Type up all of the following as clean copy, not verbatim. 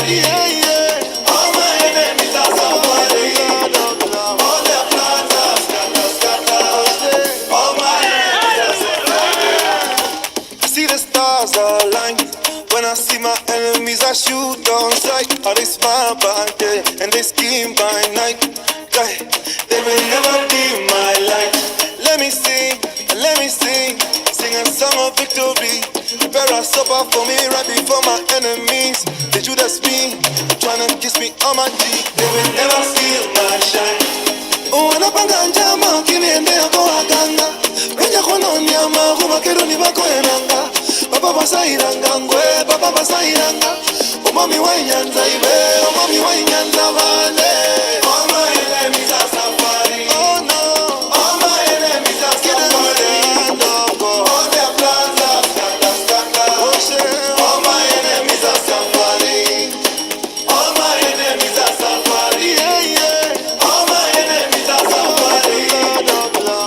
Yeah, yeah. All my enemies are suffering. All their plans are scatter. All my enemies are suffering. I see the stars align. When I see my enemies, I shoot on sight. How they smile by day and they scheme by night. They will never be my light. Let me sing, sing a song of victory. Prepare a supper for me right before my enemies. They Judas me, tryna kiss me on my cheek. They will never steal my shine. Wanapanga njama kiniendea kwa ganga. Kwenye kono nyama kumakeru ni bako enanga. Baba basairanga ngwe, baba basairanga. Umami wa inyanza ibe, umami wa inyanza vale. All my enemies are suffering. Oh no. All my enemies are suffering. All their plans are scatter. All my enemies are suffering. All my enemies are suffering. Yeah, yeah. All my enemies are suffering.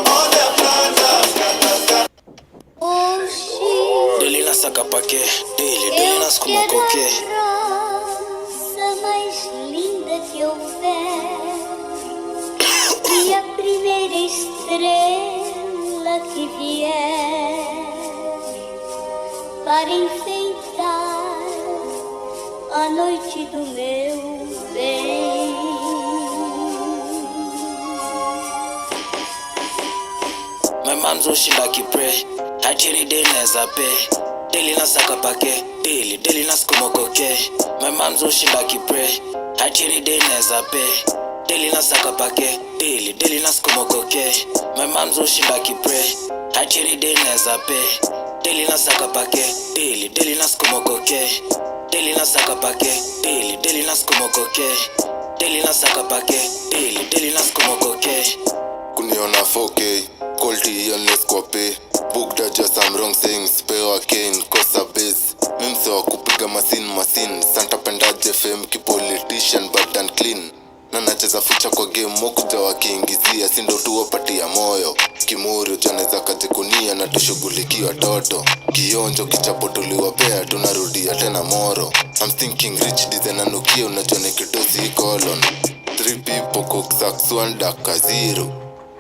All their plans are scatter. Delina saca paquê, Delina como qualquer. Mais linda que houver, e a primeira estrela que vier para enfeitar a noite do meu bem. My mom's ushinda kipre, hachiri deneza pe. Delina saca paquê, Delina como qualquer. My mom's ushinda kipre, hachiri deneza pe. Delina saca paquê, Delina como qualquer. My mom's ushinda kipre, hachiri deneza pe. Delina saca paquê, Delina como qualquer. Delina saca paquê, Delina como qualquer. Delina saca paquê, Delina como qualquer. Kuniona 4K, quality unless kwape. Booked just some wrong things, pay again, kosa base. Mimse wa kupiga masin, Santa pendaje fame ki politician bad and clean. Na nacheza fucha kwa game, mokuja wakiingizia, sindo tu wapatia moyo. Kimuri ujaneza kajikunia na tushugulikia watoto. Kionjo kichapo tuliwapea, tunarudia tena moro. I'm thinking rich design anukia, unajone kidosi colon. 3 people cook sacks, 1 daka 0.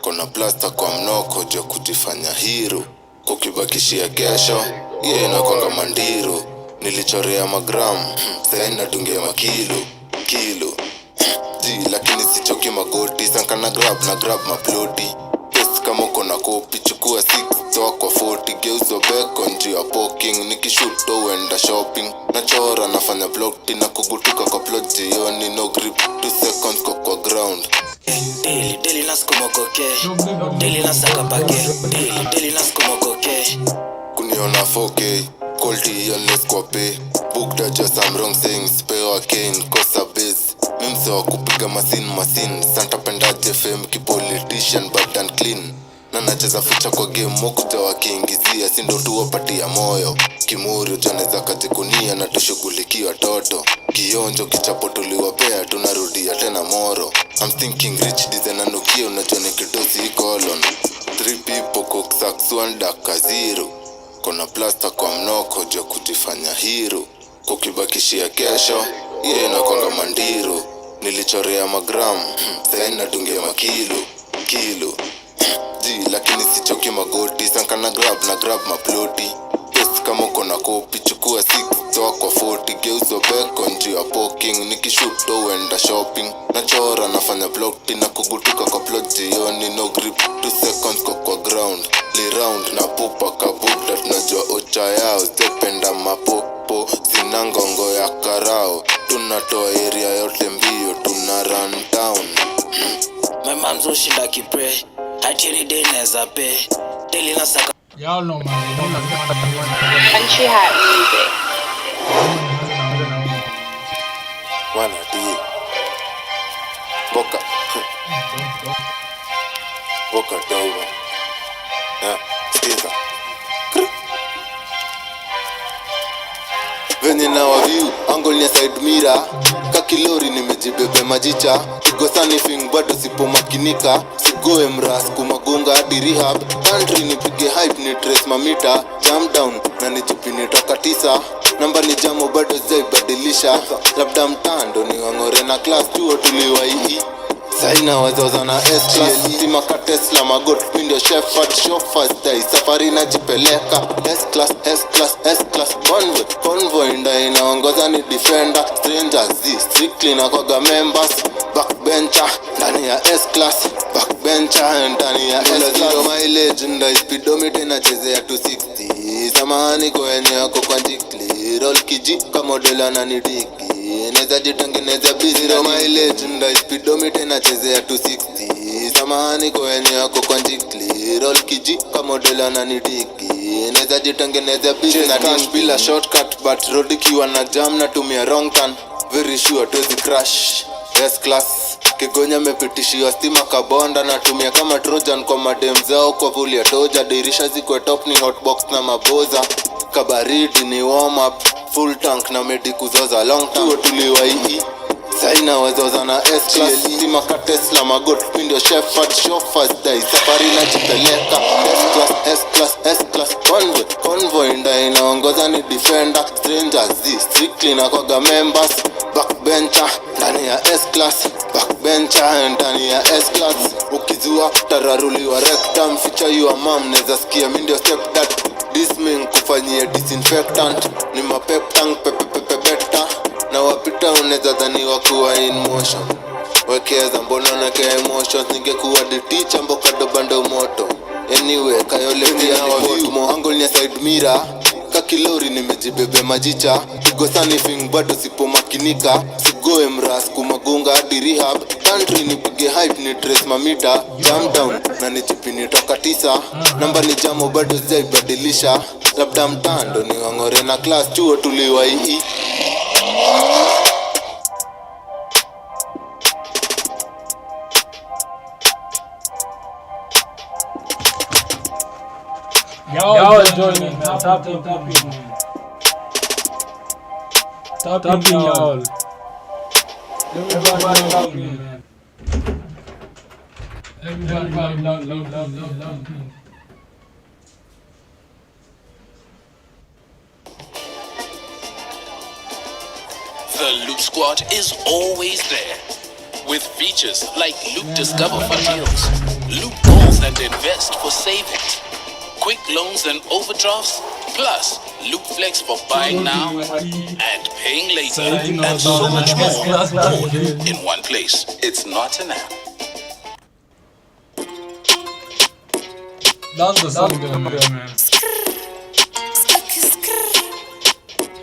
Kona plasta kwa mnoko, jo kujifanya hero. Kukibakishia kesho, ye na kwanga mandiro. Nilichorea magram, sayi natungia makilo. Lakini sichoki magoti, sanka na grab maploti. Pest kama kona kopi, chukua 6, toa kwa 40. Geuzo beko njia poking, nikishoot to wenda shopping. Nachora nafanya blockti na kugutuka kwa plot jioni. No grip, 2 seconds kwa ground. Delina como qualquer. Delina saca paquê, Delina como qualquer. Kuniona 4K, quality unless kwape. Booked just some wrong things, pay again, kosa base. Mimse wa kupiga masin, Santa pendaje fame ki politician bad and clean. Na nacheza fucha kwa game, mokuja wakiingizia, sindo tu wapatia moyo. Kimuri ujaneza kajikunia na tushugulikia watoto. Kionjo kichapo tuliwapea, tunarudia tena moro. I'm thinking rich design anukia, unajone kidosi colon. 3 people cook sacks, 1 daka 0. Kona plasta kwa mnoko, jo kujifanya hero. Kukibakishia kesho, ye na kwanga mandiro. Nilichorea magram, sayi natungia makilo. Lakini sichoki magoti, sanka na grab maploti. Pest kama kona kopi, chukua 6, toa kwa 40. Geuzo beko njia poking, nikishoot to wenda shopping. Nachora nafanya blockti na kugutuka kwa plot jioni. No grip, 2 seconds kwa ground. Li round na pupa kabukda, tunajua ocha yao. Stependa mapopo, sina ngongo ya karao. Tunatoa area yote mbio, tuna run down. My mom's ushinda kipre, hachiri deneza pe. Delina saca. Y'all know man. Country hat music. Wana die Boka dogo. Sikiza venye na waviu angle ni side mirror. Kakilori nimejibebe majicha. Kigosani fing bado sipo makinika. Sigoe mras kumagonga hadi rehab. Country nipige hype ni trace mamita. Jam down na nijipini toka 9. Namba ni jamo bado zai badilisha. kubadilisha. Labda mtando ni wangore na class chuo tuliwaii. Saina wazoza na S-Class, tima ka Tesla magot, window chef at chauffeurs day, safari na jipeleka. S-Class, S-Class, S-Class, convoy nda inaongoza ni defender. Strangers, strictly na kwaga members. Backbencher, ndani ya S-Class, backbencher, ndani ya S-Class. Zero mileage, nda speedometer na chezea 260. Samahani kwenye yako kwa jikli, roll kiji kama modela na nidiki. Neza jitangeneza busy, zero mileage, nda speedometer na chezea 260. Samahani kwenye yako kwa jikli, roll kiji kama modela na nidiki. Neza jitangeneza busy na cash bila shortcut, but road ikiwa na jam na tumia wrong turn. Very sure tuwezi crash. S-Class Kigonya mepitishiwa stima kabonda, na tumia kama Trojan kwa madem zao kwa vuli ya toja. Dirisha zikwe top ni hotbox na maboza, kabaridi ni warm up, full tank na medi kuzoza long tuo tuliwaii. Saina wazoza na S-Class, stima ka Tesla magot, window chef at chauffeurs day, safari na jipeleka. S-Class, S-Class, S-Class, convoy nda inaongoza ni defender. Strangers, strictly na kwaga members. Backbencher, ndani ya S-Class, backbencher, ndani ya S-Class. Ukizua tararuliwa rectum, feature your mom, neza sikia mi ndio stepdad. Disming kufanyia disinfectant, ni mapep tank beta. Na wapita uneza dhaniwa kuwa in motion, wekeza mbona nake emotions. Ningekuwa the teacher mboka dobando moto. Anyway, kayoletia review mo angle ni side mirror. Kakilori nimejibebe majicha, pigo sunnyfing bado sipo makinika. Sigoe mras kumagunga hadi rehab. Country nipige hype ni trace mamita. Jam down na nichipini toka 9. Namba ni jamo bado sijaibadilisha. Labda mtando ni wangore na class chuo tuliwaii. Y'all enjoy me, man. Stop in, man. Stop in, y'all. Everybody love me, man. Everybody love me. The Loop Squad is always there, with features like Loop Discover for deals, Loop Goals and Invest for savings, quick loans and overdrafts, plus Loop Flex for buying now and paying later, and so much more, all in one place. It's not an app. That's the song there, man.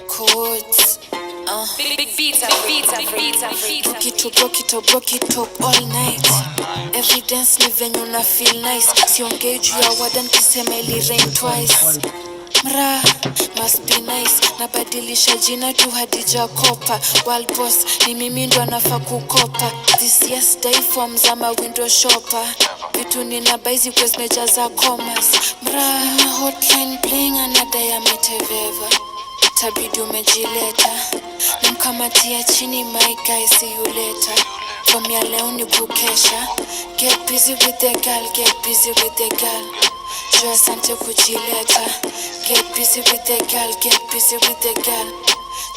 Chords. Big beats, broke it up all night. Evidence ni venye una feel nice. Siongei juu ya wadan kisema ili rain twice. Mra, must be nice. Nabadilisha jina tu Hadija Kopa. World boss, ni mimi ndo nafaa kukopa. This yesterday forms ama window shopper. Vitu nina baizi kwa zimejaza commas. Mra, nina hotline playing another ya meteveva. Tabidi umejileta, namkamatia chini, my guy, see you later. From ya leo ni kukesha. Get busy with the girl, get busy with the girl. Jua asante kujileta. Get busy with the girl, get busy with the girl.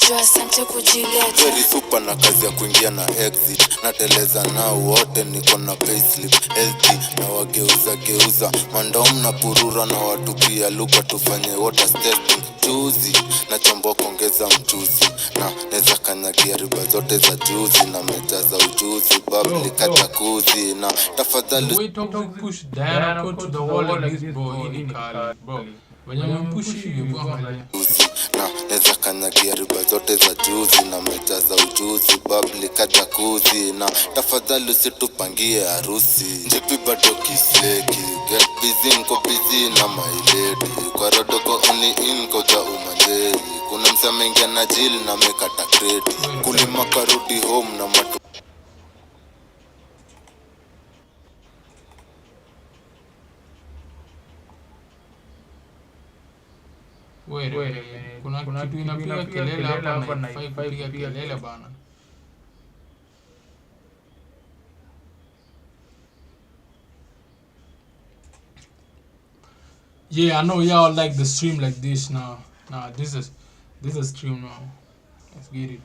Jua asante kujileta. Very super na kazi ya kuingia na exit. Nateleza nao wote niko na payslip LT na wageuza mandom na purura na watu pia luka tufanye water testing. Juzi na chombo kuongeza mchuzi na neza kanyagia riba zote za juzi na meja za ujuzi babli katakuzi na tafadhali. Wait, don't push down, put to the wall like this, bro. In car, bro. When you push you go na neza kanyagia riba zote za juzi na meja za ujuzi babli katakuzi na tafadhali usitupangie harusi. Jipi bado kisleki, get busy nko busy na my lady. Kwa rodoko only in koja umanjeri. Kuna msamengia na jili na mekata kredi. Kulima karudi home na matu. Wait, kuna kitu inapiga kelele hapa na ifai kupiga kelele bana. Yeah, I know y'all like the stream like this now. Nah, this is stream now. Let's get it.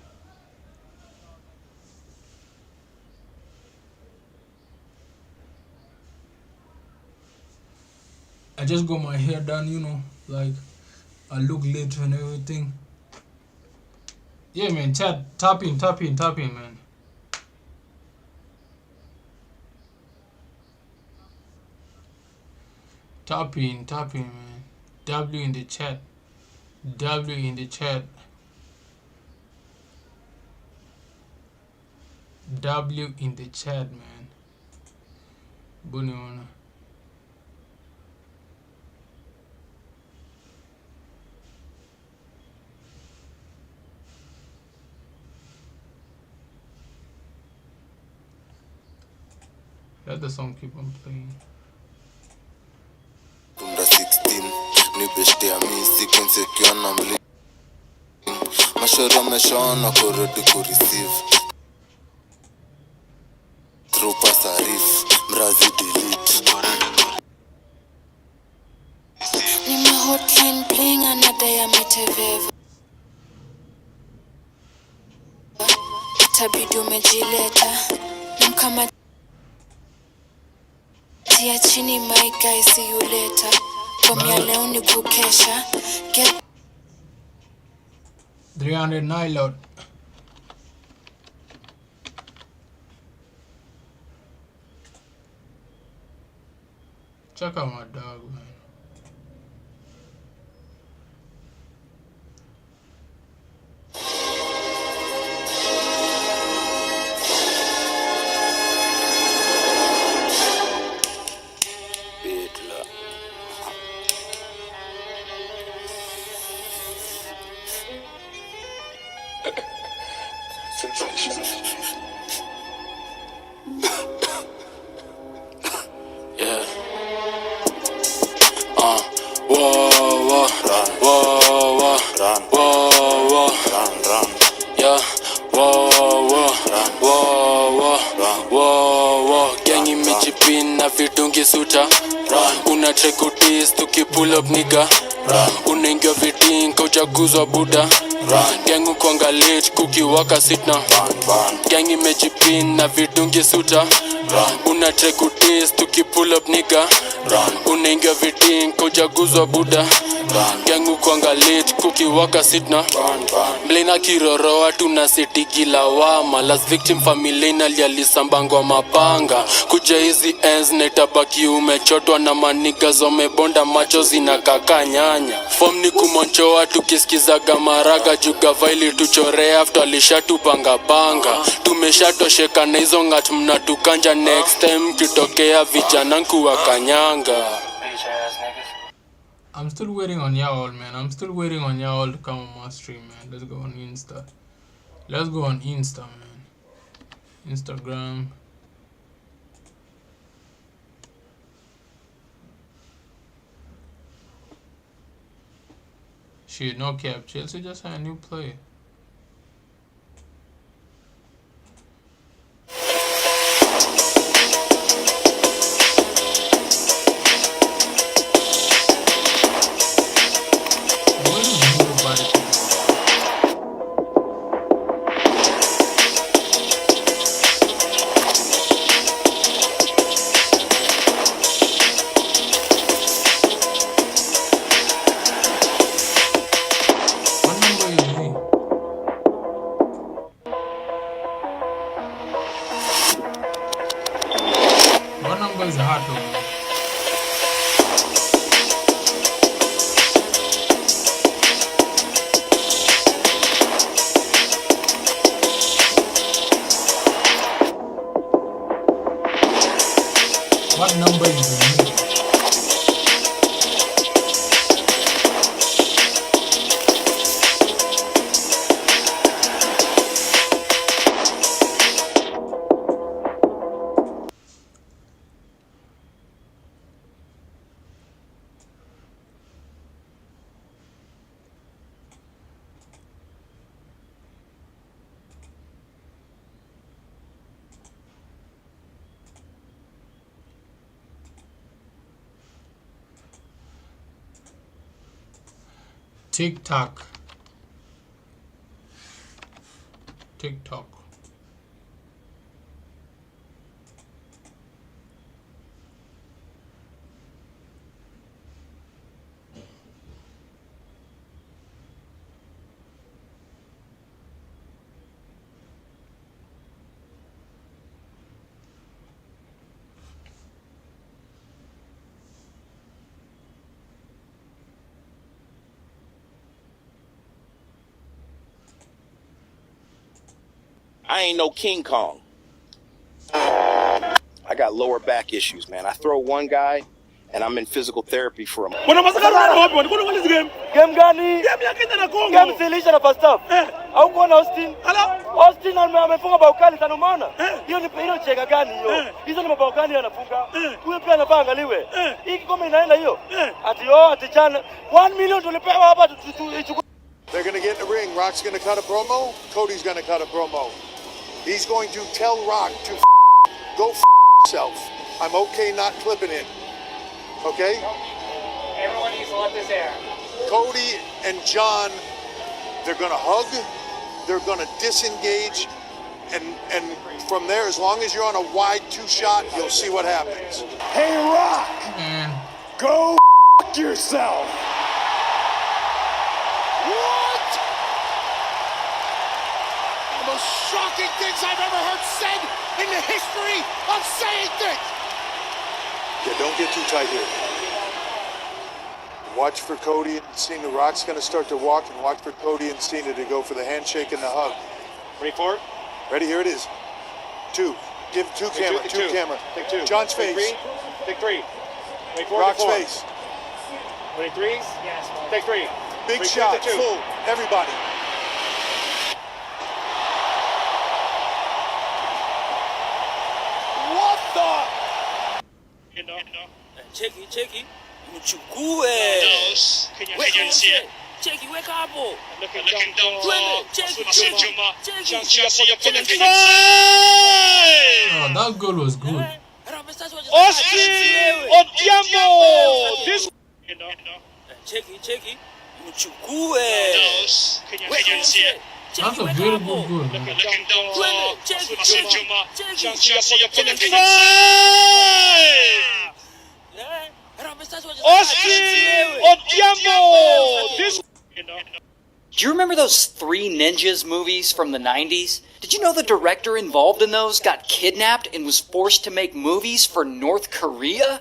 I just got my hair done, you know, like I look lit and everything. Yeah, man, chat, tap in, man. Tap in, man. W in the chat. W in the chat. W in the chat, man. Bunny. Let the song keep on playing. Tunda 16 ni beshte ya mi sequence ikiwa na mlink. Mashoro meshaona kurudi kureceive through pasarif mrazi delete. Nime hotline playing another ya meteveva. Itabidi umejileta. Namkama tia chini my guy, see you later. From ya leo ni kukesha. Get 309 load. Check out my dog, man. Una trekutis tukipull up nigga. Unaingia vitinka uchaguzwa buda. Gang ukwanga late kukiwaka sitna. Gang imejipin na vidungi suta. Una trekutis tukipull up nigga. Unaingia vitinka uchaguzwa buda. Gang ukwanga late kukiwaka sitna. Mlena kiroroa tunasitigi lawama. Last victim familia inalialisambangwa mapanga. Kuja hizi ends netabaki umechotwa na maniga zomebonda macho zinakaka nyanya. Form ni kumonchoa tukisikizaga maraga juga vaili tuchore after alishatupanga panga. Tumeshatosheka na hizo ngat mnatukanja next time kitokea vijana nkuwa kanyanga. I'm still waiting on y'all, man. I'm still waiting on y'all to come on my stream, man. Let's go on Insta. Let's go on Insta, man. Instagram. Shit, no cap. Chelsea just had a new player. What number is it? TikTok. I ain't no King Kong. I got lower back issues, man. I throw one guy, and I'm in physical therapy for a month. Game gani? Game silisha na first half. Au kuona Austin? Austin amefunga bao kali sana umeona? Hiyo ni hilo cheka gani hiyo? Hizo ni mabao gani anafunga? Huyo pia anafaa angaliwe. Hii kama inaenda hiyo. Ati chana 1 million tulipewa hapa tuchukue. They're going to get in the ring. Rock's going to cut a promo. Cody's going to cut a promo. He's going to tell Rock to go yourself. I'm okay not clipping it. Okay? Everyone needs to let this air. Cody and John, they're going to hug. They're going to disengage. And from there, as long as you're on a wide 2-shot, you'll see what happens. Hey, Rock! Go yourself! What? One of the most shocking things I've ever heard said in the history of saying things. Yeah, don't get too tight here. Watch for Cody and Cena. Rock's going to start to walk, and watch for Cody and Cena to go for the handshake and the hug. Ready for it? Ready? Here it is. 2. Give two camera. Two camera. Take 2. John's face. Take 3. Ready for Rock's face. Ready 3s? Yes. Take 3. Big shot. Full. Everybody. What the? Cheki. Mchukue. Cheki, weka hapo. Looking down Cheki. Oh, that goal was good. Austin Odhiambo! This Cheki. Mchukue. That's a very good goal, man. Austin Odhiambo! This Do you remember those Three Ninjas movies from the 90s? Did you know the director involved in those got kidnapped and was forced to make movies for North Korea?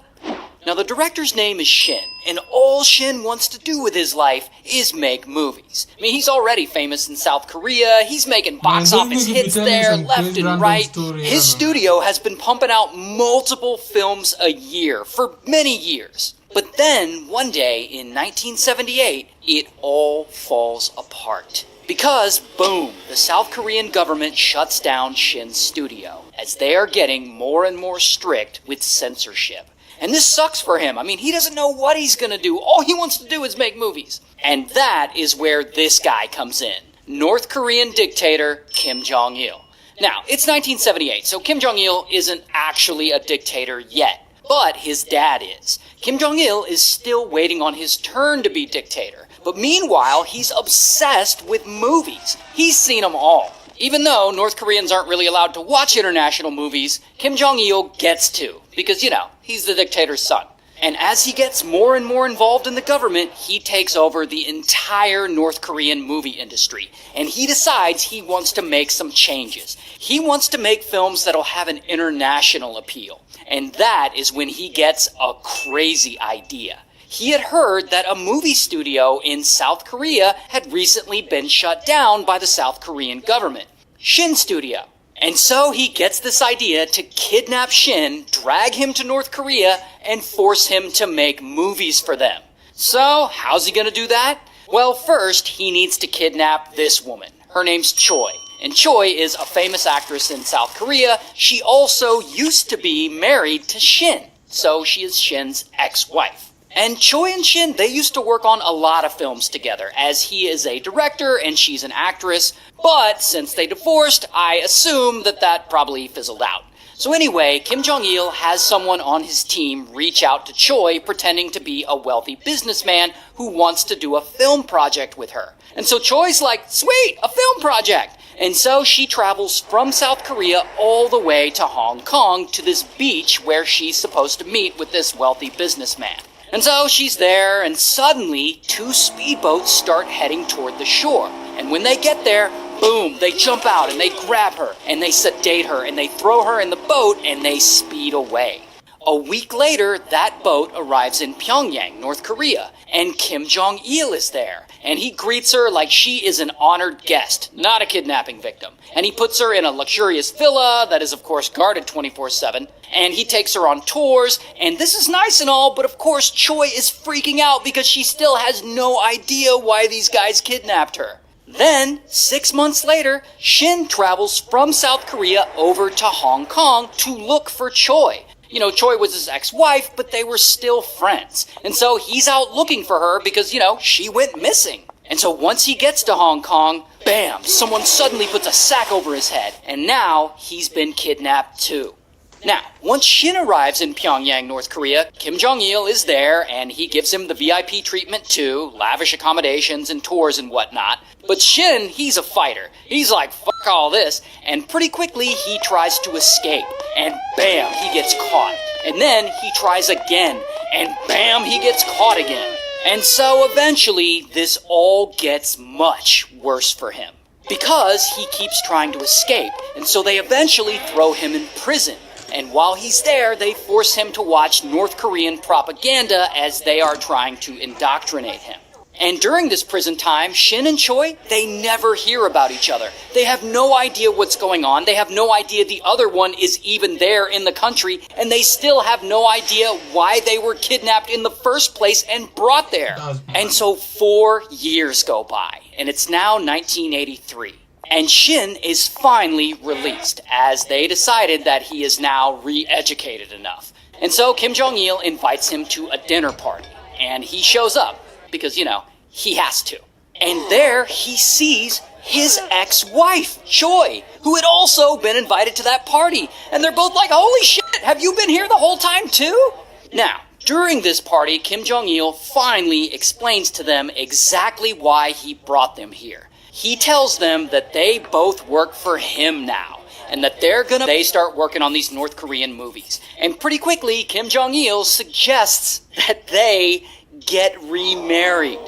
Now, the director's name is Shin, and all Shin wants to do with his life is make movies. I mean, he's already famous in South Korea, he's making box office hits there, left and right. His studio has been pumping out multiple films a year for many years. But then, one day in 1978, it all falls apart. Because, boom, the South Korean government shuts down Shin's studio, as they are getting more and more strict with censorship. And this sucks for him. I mean, he doesn't know what he's gonna do. All he wants to do is make movies. And that is where this guy comes in. North Korean dictator Kim Jong-il. Now, it's 1978, so Kim Jong-il isn't actually a dictator yet. But his dad is. Kim Jong-il is still waiting on his turn to be dictator. But meanwhile, he's obsessed with movies. He's seen them all. Even though North Koreans aren't really allowed to watch international movies, Kim Jong-il gets to. Because, you know, he's the dictator's son. And as he gets more and more involved in the government, he takes over the entire North Korean movie industry. And he decides he wants to make some changes. He wants to make films that'll have an international appeal. And that is when he gets a crazy idea. He had heard that a movie studio in South Korea had recently been shut down by the South Korean government. Shin Studio. And so he gets this idea to kidnap Shin, drag him to North Korea, and force him to make movies for them. So, how's he gonna do that? Well, first, he needs to kidnap this woman. Her name's Choi. And Choi is a famous actress in South Korea. She also used to be married to Shin. So she is Shin's ex-wife. And Choi and Shin, they used to work on a lot of films together, as he is a director and she's an actress. But since they divorced, I assume that probably fizzled out. So anyway, Kim Jong-il has someone on his team reach out to Choi pretending to be a wealthy businessman who wants to do a film project with her. And so Choi's like, sweet, a film project! And so she travels from South Korea all the way to Hong Kong to this beach where she's supposed to meet with this wealthy businessman. And so she's there, and suddenly 2 speedboats start heading toward the shore. And when they get there, boom, they jump out and they grab her and they sedate her and they throw her in the boat and they speed away. A week later, that boat arrives in Pyongyang, North Korea, and Kim Jong-il is there. and he greets her like she is an honored guest, not a kidnapping victim. And he puts her in a luxurious villa that is, of course, guarded 24/7, and he takes her on tours, and this is nice and all, but of course Choi is freaking out because she still has no idea why these guys kidnapped her. Then, 6 months later, Shin travels from South Korea over to Hong Kong to look for Choi. You know, Choi was his ex-wife, but they were still friends. And so he's out looking for her because, you know, she went missing. And so once he gets to Hong Kong, bam, someone suddenly puts a sack over his head. And now he's been kidnapped too. Now, once Shin arrives in Pyongyang, North Korea, Kim Jong-il is there, and he gives him the VIP treatment too, lavish accommodations and tours and whatnot. But Shin, he's a fighter. He's like, fuck all this, and pretty quickly he tries to escape, and bam, he gets caught. And then he tries again, and bam, he gets caught again. And so eventually, this all gets much worse for him, because he keeps trying to escape, and so they eventually throw him in prison. And while he's there, they force him to watch North Korean propaganda as they are trying to indoctrinate him. And during this prison time, Shin and Choi, they never hear about each other. They have no idea what's going on. They have no idea the other one is even there in the country. And they still have no idea why they were kidnapped in the first place and brought there. And so 4 years go by, and it's now 1983. And Shin is finally released, as they decided that he is now re-educated enough. And so Kim Jong-il invites him to a dinner party, and he shows up, because, you know, he has to. And there he sees his ex-wife, Choi, who had also been invited to that party. And they're both like, holy shit, have you been here the whole time too? Now, during this party, Kim Jong-il finally explains to them exactly why he brought them here. He tells them that they both work for him now, and that they start working on these North Korean movies. And pretty quickly, Kim Jong-il suggests that they get remarried.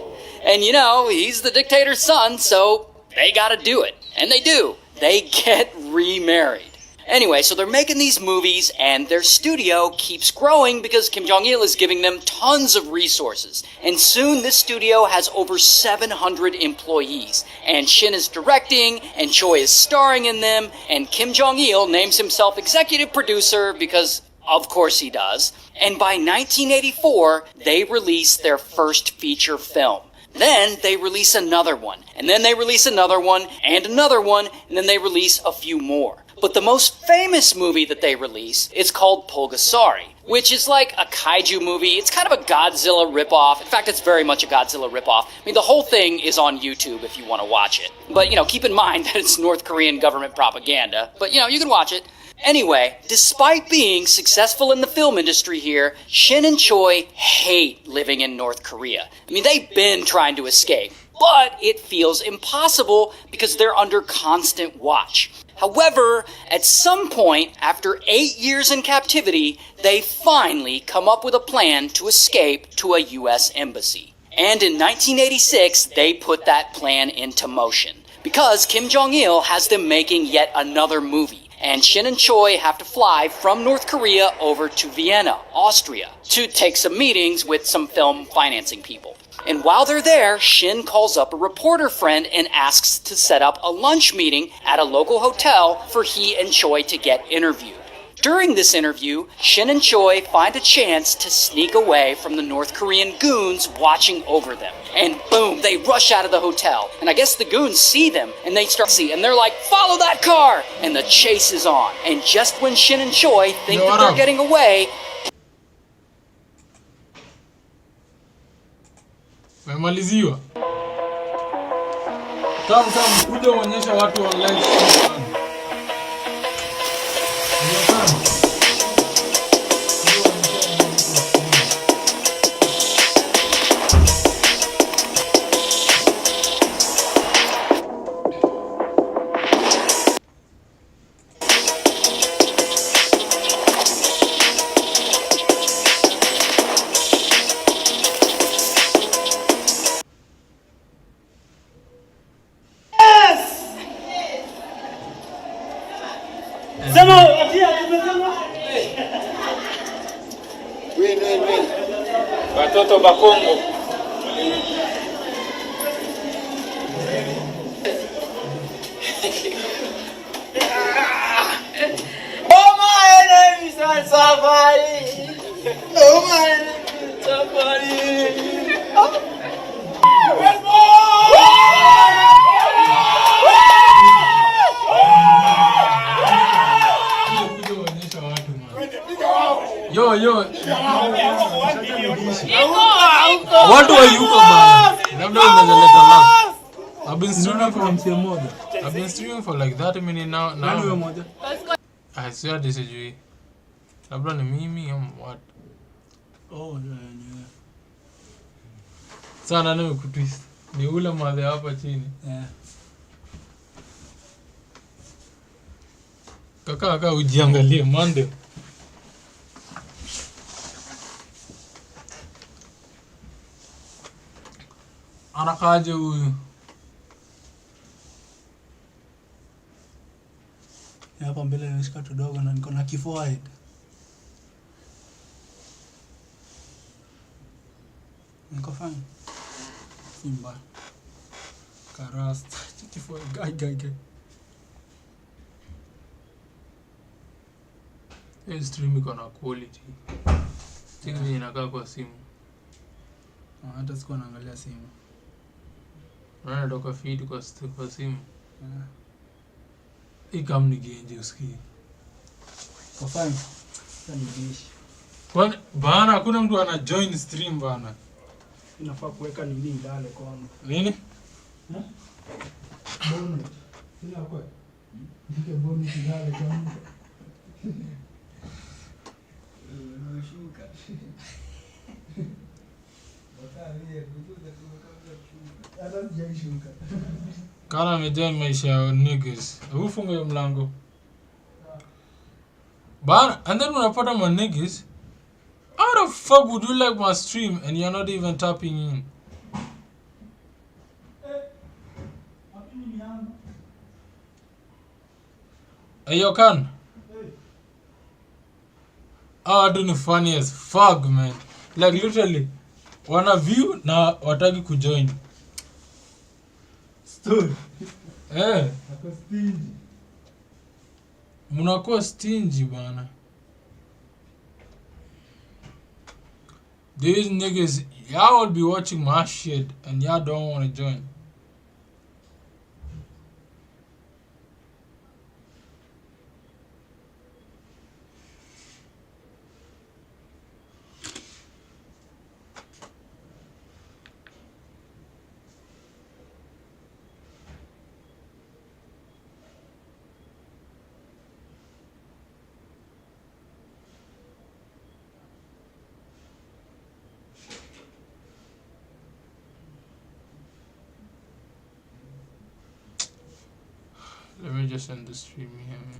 And you know, he's the dictator's son, so they gotta do it. And they do. They get remarried. Anyway, so they're making these movies, and their studio keeps growing because Kim Jong-il is giving them tons of resources. And soon this studio has over 700 employees. And Shin is directing, and Choi is starring in them, and Kim Jong-il names himself executive producer because, of course he does. And by 1984, they release their first feature film. Then they release another one, and then they release another one, and then they release a few more. But the most famous movie that they release is called Pulgasari, which is like a kaiju movie. It's kind of a Godzilla ripoff. In fact, it's very much a Godzilla ripoff. I mean, the whole thing is on YouTube if you want to watch it. But, you know, keep in mind that it's North Korean government propaganda. But, you know, you can watch it. Anyway, despite being successful in the film industry here, Shin and Choi hate living in North Korea. I mean, they've been trying to escape, but it feels impossible because they're under constant watch. However, at some point, after 8 years in captivity, they finally come up with a plan to escape to a U.S. embassy. And in 1986, they put that plan into motion, because Kim Jong-il has them making yet another movie. And Shin and Choi have to fly from North Korea over to Vienna, Austria, to take some meetings with some film financing people. And while they're there, Shin calls up a reporter friend and asks to set up a lunch meeting at a local hotel for he and Choi to get interviewed. During this interview, Shin and Choi find a chance to sneak away from the North Korean goons watching over them. And boom, they rush out of the hotel. And I guess the goons see them, and they start and they're like, follow that car! And the chase is on. And just when Shin and Choi think that they're getting away, Memaliziwa. Kuja uonyesha watu online. Watoto Bakongo. Safari. Oh my Safari. Yo, watu wa yuko bana, labda unaweza leta love. I've been streaming for like 30 minutes now. I swear this is you. Labda ni mimi ama what? Oh, yeah. Sana nani kutwist? Ni ule madhe hapa chini. Yeah. Kaka ujiangalie Monday. Anakaje huyu? Hapa mbele nishika tudogo na niko na kifua. Niko fine. Simba. Karasta. Kifua gai. Hii stream iko na quality. Tingi inakaa kwa simu. Hata sikuwa naangalia simu. Unaona doka feed kwa simu. Ikam ni genje usikie. Kwa fine. Sasa ni dish. Kwani bana hakuna mtu ana join stream bana. Inafaa kuweka nini ndale kwanza. Nini? Bonus. Sina kwa. Nike bonus ndale kwanza. Unashuka. Hata sijaishuka. Kana amejoin maisha ya niggas. Hebu funga hiyo mlango. Bana, and then unapata ma niggas. How the fuck would you like my stream and you're not even tapping in? Hey, yo, Kan. Oh, dude, funny as fuck, man. Like, literally, wana view na wataki kujoin. Story. Ako stingy. Munakuwa stingy, bana. These niggas, y'all will be watching my shit and y'all don't want to join. Let me just end the stream here.